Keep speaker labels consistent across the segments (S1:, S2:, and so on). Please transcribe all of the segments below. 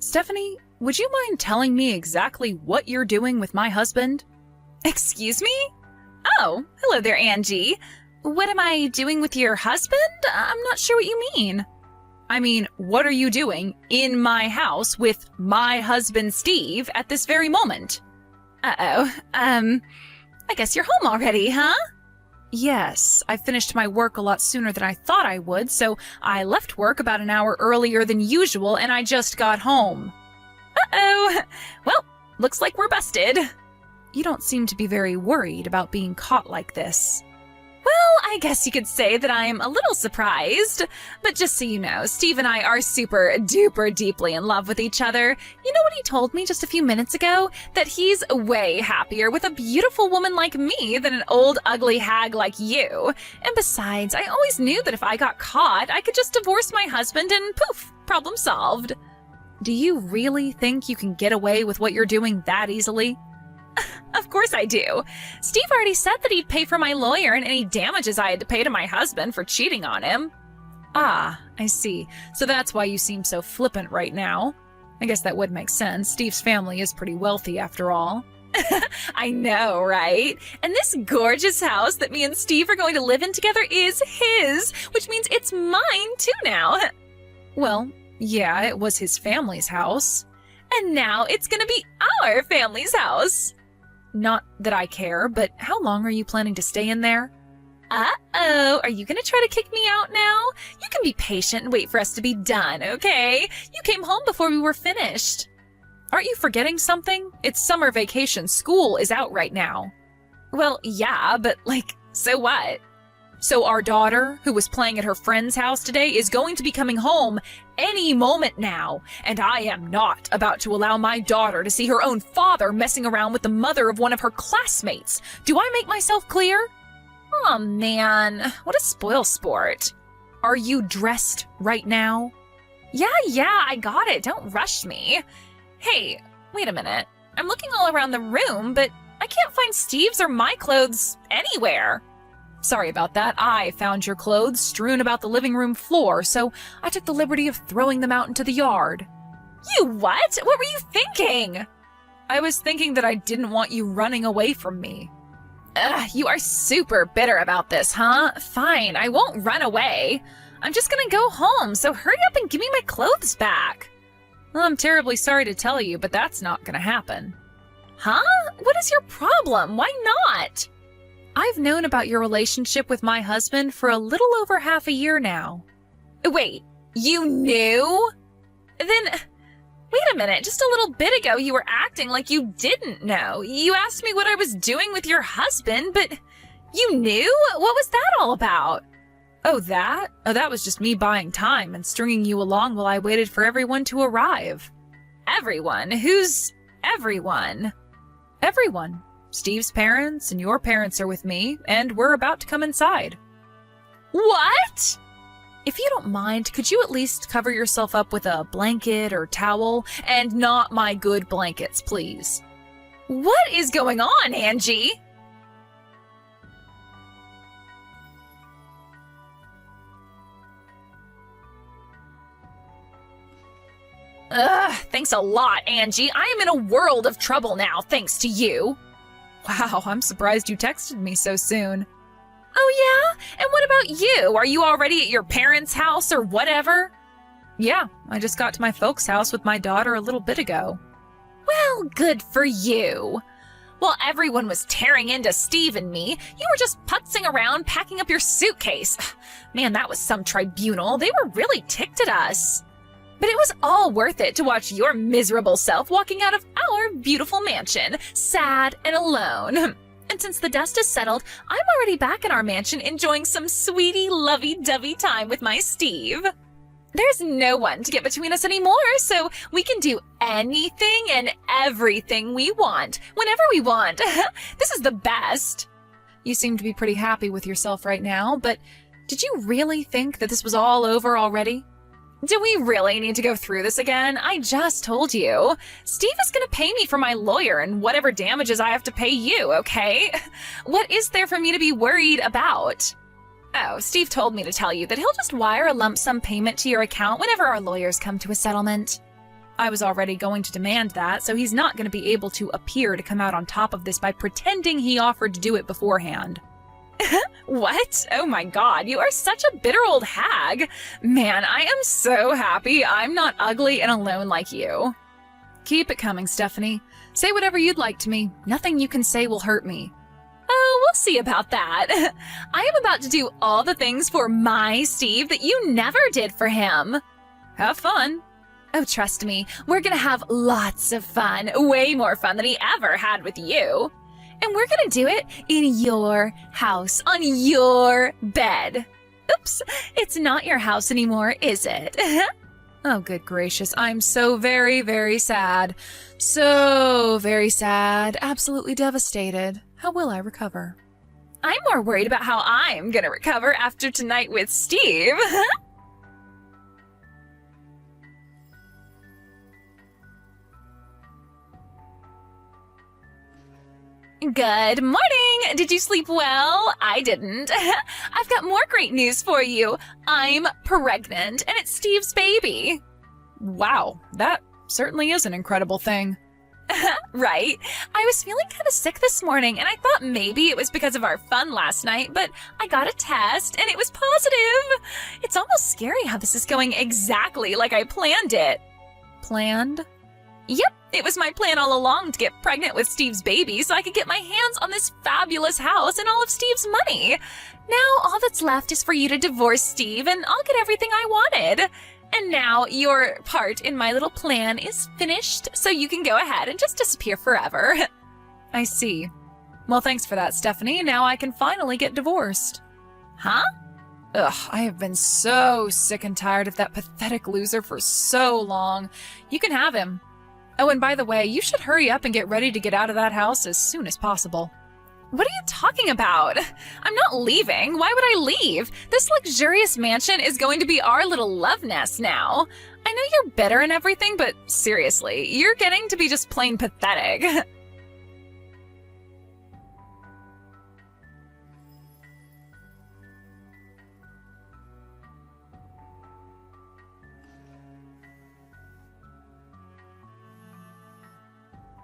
S1: Stephanie, would you mind telling me exactly what you're doing with my husband?
S2: Excuse me? Oh, hello there, Angie. What am I doing with your husband? I'm not sure what you mean.
S1: I mean, what are you doing in my house with my husband Steve at this very moment?
S2: Uh-oh. I guess you're home already, huh?
S1: Yes, I finished my work a lot sooner than I thought I would, so I left work about an hour earlier than usual and I just got home.
S2: Uh-oh. Well, looks like we're busted.
S1: You don't seem to be very worried about being caught like this.
S2: Well, I guess you could say that I'm a little surprised. But just so you know, Steve and I are super duper deeply in love with each other. You know what he told me just a few minutes ago? That he's way happier with a beautiful woman like me than an old ugly hag like you. And besides, I always knew that if I got caught, I could just divorce my husband and poof, problem solved.
S1: Do you really think you can get away with what you're doing that easily?
S2: Of course I do. Steve already said that he'd pay for my lawyer and any damages I had to pay to my husband for cheating on him.
S1: Ah, I see. So that's why you seem so flippant right now. I guess that would make sense. Steve's family is pretty wealthy after all.
S2: I know, right? And this gorgeous house that me and Steve are going to live in together is his, which means it's mine too now.
S1: Well, yeah, it was his family's house.
S2: And now it's gonna be our family's house.
S1: Not that I care, but how long are you planning to stay in there?
S2: Uh-oh, are you gonna try to kick me out now? You can be patient and wait for us to be done, okay? You came home before we were finished.
S1: Aren't you forgetting something? It's summer vacation. School is out right now.
S2: Well, yeah, but so what?
S1: So our daughter, who was playing at her friend's house today, is going to be coming home any moment now, and I am not about to allow my daughter to see her own father messing around with the mother of one of her classmates. Do I make myself clear?
S2: Oh man, what a spoil sport.
S1: Are you dressed right now?
S2: Yeah, I got it. Don't rush me. Hey, wait a minute. I'm looking all around the room, but I can't find Steve's or my clothes anywhere.
S1: Sorry about that. I found your clothes strewn about the living room floor, so I took the liberty of throwing them out into the yard.
S2: You what? What were you thinking?
S1: I was thinking that I didn't want you running away from me.
S2: Ugh, you are super bitter about this, huh? Fine, I won't run away. I'm just gonna go home, so hurry up and give me my clothes back.
S1: Well, I'm terribly sorry to tell you, but that's not gonna happen.
S2: Huh? What is your problem? Why not?
S1: I've known about your relationship with my husband for a little over half a year now.
S2: Wait, you knew? Then, wait a minute, just a little bit ago you were acting like you didn't know. You asked me what I was doing with your husband, but you knew? What was that all about?
S1: Oh, that? Oh, that was just me buying time and stringing you along while I waited for everyone to arrive.
S2: Everyone? Who's everyone?
S1: Everyone. Steve's parents and your parents are with me, and we're about to come inside.
S2: What?
S1: If you don't mind, could you at least cover yourself up with a blanket or towel? And not my good blankets, please.
S2: What is going on, Angie? Ugh, thanks a lot, Angie. I am in a world of trouble now, thanks to you.
S1: Wow, I'm surprised you texted me so soon.
S2: Oh yeah? And what about you? Are you already at your parents' house or whatever?
S1: Yeah, I just got to my folks' house with my daughter a little bit ago.
S2: Well, good for you. While everyone was tearing into Steve and me, you were just putzing around packing up your suitcase. Man, that was some tribunal. They were really ticked at us. But it was all worth it to watch your miserable self walking out of our beautiful mansion, sad and alone. And since the dust has settled, I'm already back in our mansion enjoying some sweetie lovey-dovey time with my Steve. There's no one to get between us anymore, so we can do anything and everything we want, whenever we want. This is the best.
S1: You seem to be pretty happy with yourself right now, but did you really think that this was all over already?
S2: Do we really need to go through this again? I just told you. Steve is gonna pay me for my lawyer and whatever damages I have to pay you, okay? What is there for me to be worried about? Oh, Steve told me to tell you that he'll just wire a lump sum payment to your account whenever our lawyers come to a settlement.
S1: I was already going to demand that, so he's not going to be able to appear to come out on top of this by pretending he offered to do it beforehand.
S2: What? Oh my god, you are such a bitter old hag. Man, I am so happy I'm not ugly and alone like you.
S1: Keep it coming, Stephanie. Say whatever you'd like to me. Nothing you can say will hurt me.
S2: Oh, we'll see about that. I am about to do all the things for my Steve that you never did for him.
S1: Have fun.
S2: Oh, trust me, we're gonna have lots of fun. Way more fun than he ever had with you. And we're gonna do it in your house, on your bed. Oops, it's not your house anymore, is it?
S1: Oh, good gracious. I'm so very, very sad. So very sad. Absolutely devastated. How will I recover?
S2: I'm more worried about how I'm gonna recover after tonight with Steve. Good morning! Did you sleep well? I didn't. I've got more great news for you. I'm pregnant, and it's Steve's baby.
S1: Wow, that certainly is an incredible thing.
S2: Right? I was feeling kind of sick this morning, and I thought maybe it was because of our fun last night, but I got a test, and it was positive. It's almost scary how this is going exactly like I planned it.
S1: Planned?
S2: Yep, it was my plan all along to get pregnant with Steve's baby so I could get my hands on this fabulous house and all of Steve's money. Now all that's left is for you to divorce Steve, and I'll get everything I wanted. And now your part in my little plan is finished, so you can go ahead and just disappear forever.
S1: I see. Well, thanks for that, Stephanie. Now I can finally get divorced.
S2: Huh?
S1: Ugh, I have been so sick and tired of that pathetic loser for so long. You can have him. Oh, and by the way, you should hurry up and get ready to get out of that house as soon as possible.
S2: What are you talking about? I'm not leaving. Why would I leave? This luxurious mansion is going to be our little love nest now. I know you're bitter and everything, but seriously, you're getting to be just plain pathetic.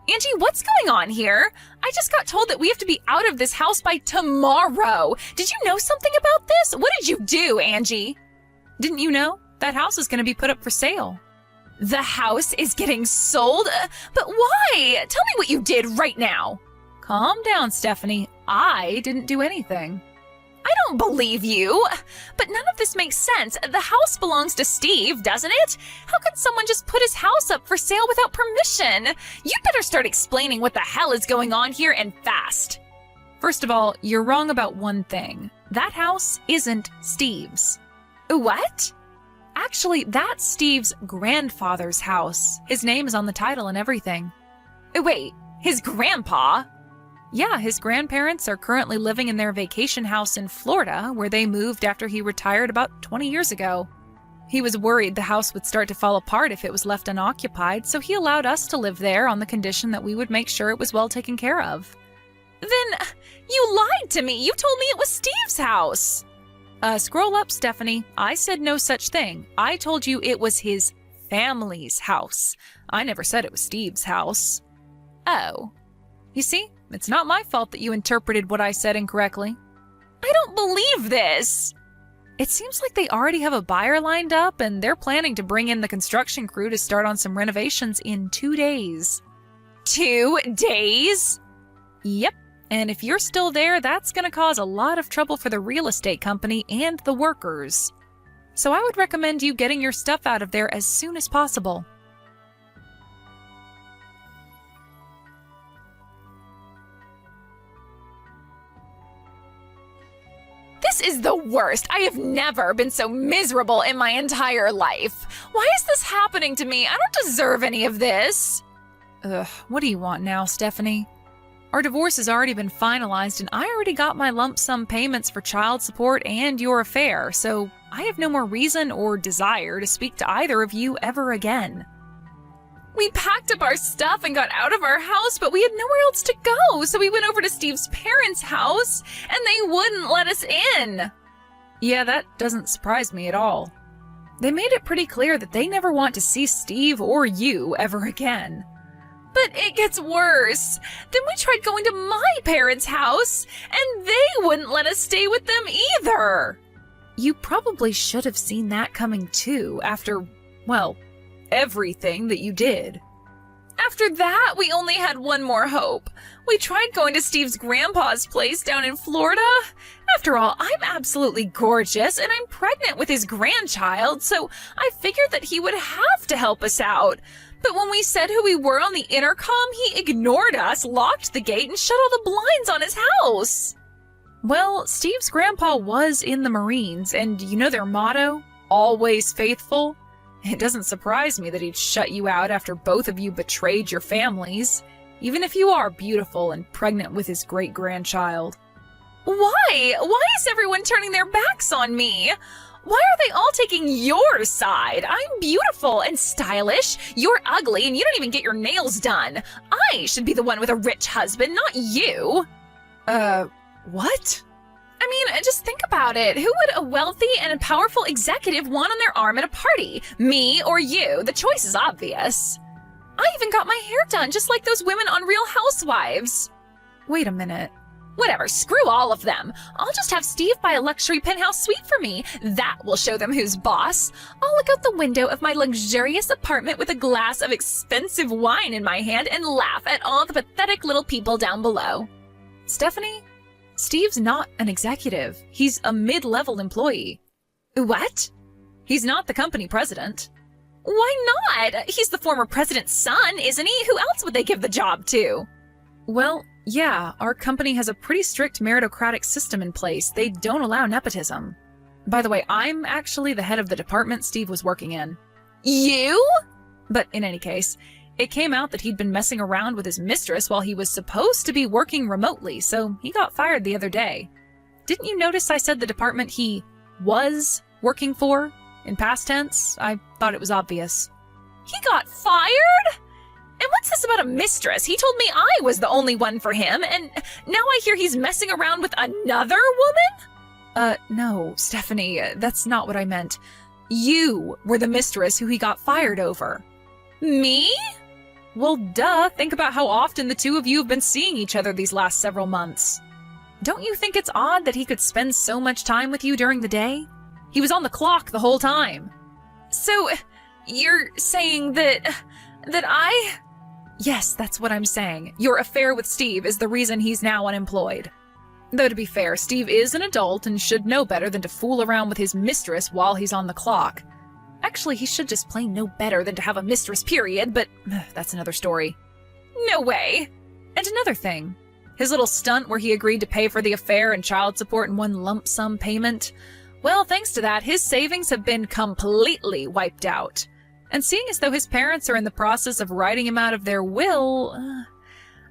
S2: Angie, what's going on here? I just got told that we have to be out of this house by tomorrow. Did you know something about this? What did you do, Angie?
S1: Didn't you know? That house is going to be put up for sale.
S2: The house is getting sold? But why? Tell me what you did right now.
S1: Calm down, Stephanie. I didn't do anything.
S2: I don't believe you. But none of this makes sense. The house belongs to Steve, doesn't it? How could someone just put his house up for sale without permission? You'd better start explaining what the hell is going on here and fast.
S1: First of all, you're wrong about one thing. That house isn't Steve's.
S2: What?
S1: Actually, that's Steve's grandfather's house. His name is on the title and everything.
S2: Wait, his grandpa?
S1: Yeah, his grandparents are currently living in their vacation house in Florida, where they moved after he retired about 20 years ago. He was worried the house would start to fall apart if it was left unoccupied, so he allowed us to live there on the condition that we would make sure it was well taken care of.
S2: Then you lied to me. You told me it was Steve's house.
S1: Scroll up, Stephanie. I said no such thing. I told you it was his family's house. I never said it was Steve's house.
S2: Oh.
S1: You see? It's not my fault that you interpreted what I said incorrectly.
S2: I don't believe this.
S1: It seems like they already have a buyer lined up, and they're planning to bring in the construction crew to start on some renovations in 2 days.
S2: 2 days?
S1: Yep. And if you're still there, that's going to cause a lot of trouble for the real estate company and the workers. So I would recommend you getting your stuff out of there as soon as possible.
S2: This is the worst. I have never been so miserable in my entire life. Why is this happening to me? I don't deserve any of this.
S1: Ugh, what do you want now, Stephanie? Our divorce has already been finalized, and I already got my lump sum payments for child support and your affair, so I have no more reason or desire to speak to either of you ever again.
S2: We packed up our stuff and got out of our house, but we had nowhere else to go, so we went over to Steve's parents' house, and they wouldn't let us in.
S1: Yeah, that doesn't surprise me at all. They made it pretty clear that they never want to see Steve or you ever again.
S2: But it gets worse. Then we tried going to my parents' house, and they wouldn't let us stay with them either.
S1: You probably should have seen that coming too after, well, everything that you did.
S2: After that, we only had one more hope. We tried going to Steve's grandpa's place down in Florida. After all, I'm absolutely gorgeous, and I'm pregnant with his grandchild, so I figured that he would have to help us out. But when we said who we were on the intercom, he ignored us, locked the gate, and shut all the blinds on his house.
S1: Well, Steve's grandpa was in the Marines, and you know their motto? Always faithful? It doesn't surprise me that he'd shut you out after both of you betrayed your families, even if you are beautiful and pregnant with his great-grandchild.
S2: Why? Why is everyone turning their backs on me? Why are they all taking your side? I'm beautiful and stylish. You're ugly and you don't even get your nails done. I should be the one with a rich husband, not you.
S1: What?
S2: I mean, just think about it. Who would a wealthy and a powerful executive want on their arm at a party? Me or you? The choice is obvious. I even got my hair done, just like those women on Real Housewives.
S1: Wait a minute.
S2: Whatever, screw all of them. I'll just have Steve buy a luxury penthouse suite for me. That will show them who's boss. I'll look out the window of my luxurious apartment with a glass of expensive wine in my hand and laugh at all the pathetic little people down below.
S1: Stephanie, Steve's not an executive. He's a mid-level employee.
S2: What?
S1: He's not the company president.
S2: Why not? He's the former president's son, isn't he? Who else would they give the job to?
S1: Well, yeah, our company has a pretty strict meritocratic system in place. They don't allow nepotism. By the way, I'm actually the head of the department Steve was working in.
S2: You?
S1: But in any case, it came out that he'd been messing around with his mistress while he was supposed to be working remotely, so he got fired the other day. Didn't you notice I said the department he was working for? In past tense? I thought it was obvious.
S2: He got fired? And what's this about a mistress? He told me I was the only one for him, and now I hear he's messing around with another woman?
S1: No, Stephanie, that's not what I meant. You were the mistress who he got fired over.
S2: Me?
S1: Well, duh, think about how often the two of you have been seeing each other these last several months. Don't you think it's odd that he could spend so much time with you during the day? He was on the clock the whole time.
S2: So, you're saying that I...
S1: Yes, that's what I'm saying. Your affair with Steve is the reason he's now unemployed. Though to be fair, Steve is an adult and should know better than to fool around with his mistress while he's on the clock. Actually, he should just plain know better than to have a mistress, period, but that's another story.
S2: No way.
S1: And another thing. His little stunt where he agreed to pay for the affair and child support in one lump sum payment. Well, thanks to that, his savings have been completely wiped out. And seeing as though his parents are in the process of writing him out of their will,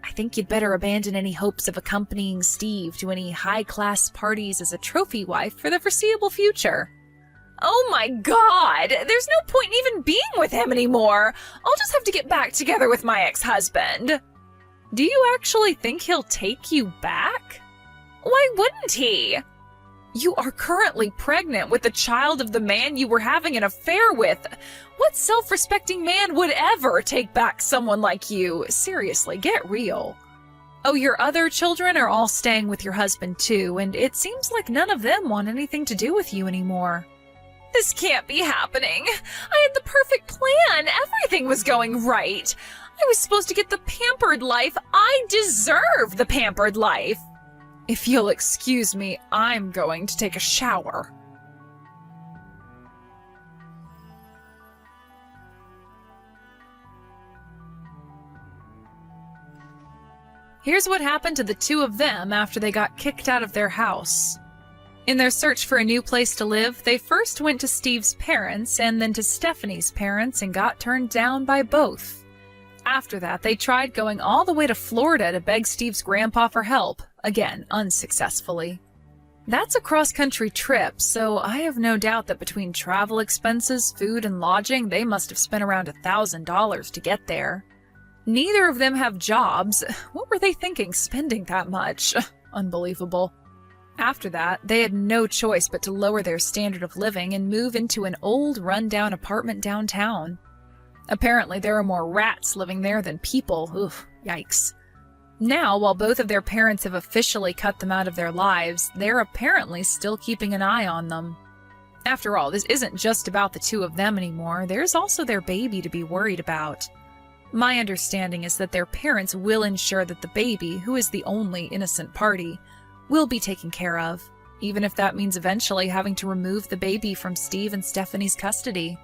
S1: I think you'd better abandon any hopes of accompanying Steve to any high-class parties as a trophy wife for the foreseeable future.
S2: Oh my God! There's no point in even being with him anymore! I'll just have to get back together with my ex-husband.
S1: Do you actually think he'll take you back?
S2: Why wouldn't he?
S1: You are currently pregnant with the child of the man you were having an affair with. What self-respecting man would ever take back someone like you? Seriously, get real. Oh, your other children are all staying with your husband too, and it seems like none of them want anything to do with you anymore.
S2: This can't be happening. I had the perfect plan. Everything was going right. I was supposed to get the pampered life. I deserve the pampered life.
S1: If you'll excuse me, I'm going to take a shower. Here's what happened to the two of them after they got kicked out of their house. In their search for a new place to live, they first went to Steve's parents and then to Stephanie's parents and got turned down by both. After that, they tried going all the way to Florida to beg Steve's grandpa for help, again, unsuccessfully. That's a cross-country trip, so I have no doubt that between travel expenses, food, and lodging, they must have spent around $1,000 to get there. Neither of them have jobs. What were they thinking spending that much? Unbelievable. After that, they had no choice but to lower their standard of living and move into an old, run-down apartment downtown. Apparently, there are more rats living there than people. Oof, yikes. Now, while both of their parents have officially cut them out of their lives, they're apparently still keeping an eye on them. After all, this isn't just about the two of them anymore. There's also their baby to be worried about. My understanding is that their parents will ensure that the baby, who is the only innocent party, will be taken care of, even if that means eventually having to remove the baby from Steve and Stephanie's custody.